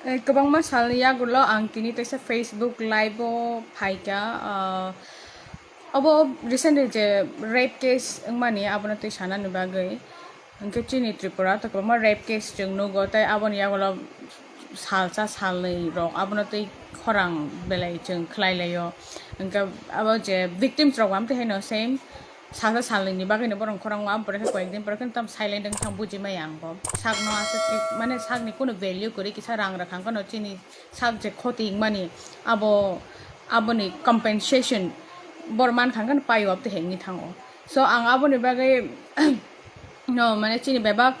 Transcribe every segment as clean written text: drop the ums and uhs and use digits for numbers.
गोबां मा सालनिया गुलो आं तिनि तैसे फेसबुक लाइव फाइका अब रिसेंटली जे रेप केस मानी आबना तै साना नुबागै अंके चिनि त्रिपुरा तो गोबां मा रेप केस जों नुगो तै आबनि यागलो सालसा सालनै र आबना तै खरां बेलाय जों खलायलायो अंके अब जे विक्टिम्स र आम तै हेनो सेम सासा सालनि बागैनो बरं खरां वा बरं कয়েকদিন পরে কিন্তু সাইলেন্ট थां बुजि माय आंबो साग न आसे माने सागनि कोनो वैल्यू करि किसा रां रखां कोनो चिनि साग जे खति माने आबनि कम्पेनसेशन बरमान खांगन पायो अब ते हेंनि थांगो सो आं आबनि बागै नो माने चिनि बेबाक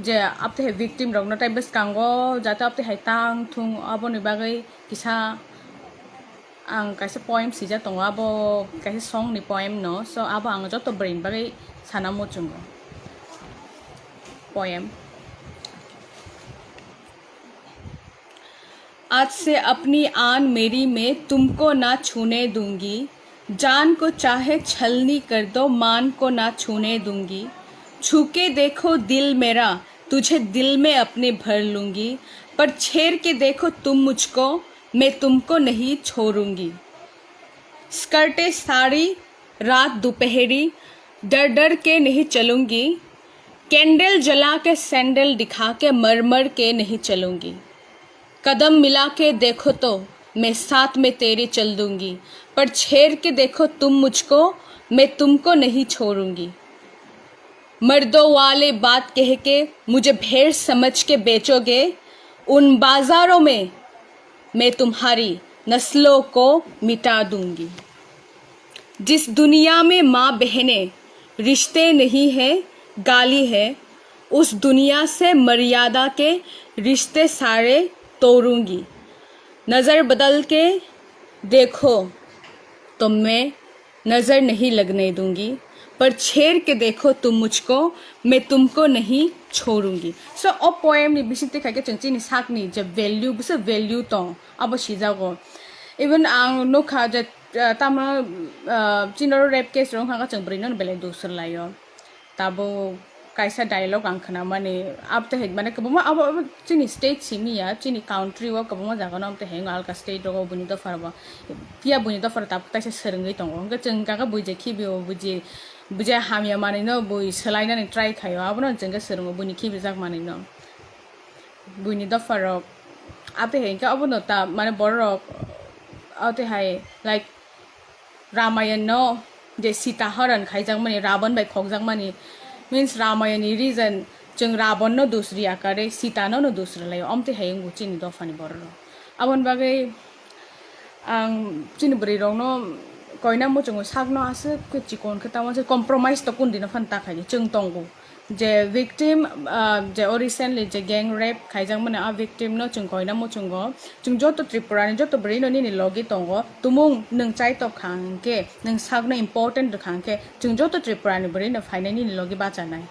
जे अब ते विक्टिम रगनो टाइबस कांगो जाता अब ते हाइतां थुं आबनि बागै किसा आं कैसे पोएम सिजा दङ आबो कैसे सॉन्ग नि पोएम न सो आबो आं जत ब्रेन बागै साना मोचुंगो पोएम आज से अपनी आन मेरी में तुमको ना छूने दूंगी जान को चाहे छलनी कर दो मान को ना छूने दूंगी छू के देखो दिल मेरा तुझे दिल में अपने भर लूंगी पर छेड़ के देखो तुम मुझको मैं तुमको नहीं छोड़ूंगी स्कर्टे साड़ी रात दोपहरी डर डर के नहीं चलूंगी कैंडल जला के सैंडल दिखा के मर मर के नहीं चलूंगी कदम मिला के देखो तो मैं साथ में तेरे चल दूंगी पर छेड़ के देखो तुम मुझको मैं तुमको नहीं छोड़ूंगी मर्दों वाले बात कह के मुझे भेड़ समझ के बेचोगे उन बाजारों में मैं तुम्हारी नस्लों को मिटा दूंगी जिस दुनिया में माँ बहनें रिश्ते नहीं है गाली है उस दुनिया से मर्यादा के रिश्ते सारे तोड़ूंगी नज़र बदल के देखो तो मैं नज़र नहीं लगने दूंगी पर छेड़ के देखो तुम मुझको मैं तुमको नहीं छोड़ूंगी सो ओ पोएम नि बिसिते खाके चंचिनि साकनि जे वैल्यू बिसे वैल्यू तो अब सिजागो इवन आं नोखा जे तामा चिनरो रेप केस रंग हागा चं ब्रेन बेले दोसर लायो ताबो कैसा डायलॉग आं खना माने अब ते माने कबमा अब चिनि स्टेट सिमिया चिनि काउंट्री वा कबमा जागन अब ते हेंग आलका स्टेट रगो बुनि द फरबा पिया बुनि द फर ताब तैसे सरंगै दङ गो जों गागा बुजे खिबियो बुजे हामिया माने न बुइ सोलायनानै ट्राई खायो अब न जों गा सरंगो बुनि खिबि जाग माने न बुनि द फर अब ते हेंग अब न ता माने बर अब ते हाय लाइक रामायण न जे सीता हरण खाइजाग माने रावण बाय खोगजाग माने मीन्स रामायण रिजन जों रावण न दूसरी आकारे सीता न दूसरा लायो अमते हायं गुचिनि दफानि बर अबन बागै आं चिनि ब्रै रंनो कयना मोचंगो सागनो आसे चिकन खतामा से कम्प्रोमाइज तो कुन्दिनो फानता खायनि जों तंगो जे विक्टिम जे रिसेंटली जे गैंग रेप खाइजाग माने आ विक्टिम न जों कयना मोचंगो जों जत त्रिपुरानि जत ब्रै न नि लगे तंगो तुमुं नों चाइ तो खांके नों सागनो इम्पोर्टेंट खांके जों जत त्रिपुरानि ब्रै न फाइनानि लगे बाचानाय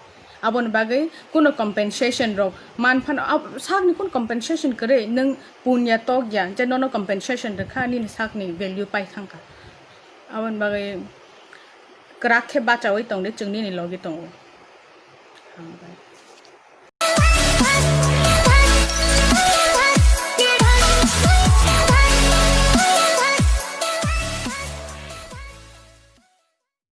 आबन बागै कोनो कम्पेनसेशन रो मानफान सागनि कोन कम्पेनसेशन करे नों पुण्य तो ग्या जे नो कम्पेनसेशन रखा नि सागनि वैल्यू पाइ खांका आबन बागै कराखे बाचावै तंदे जोंनि नि लगे तंगो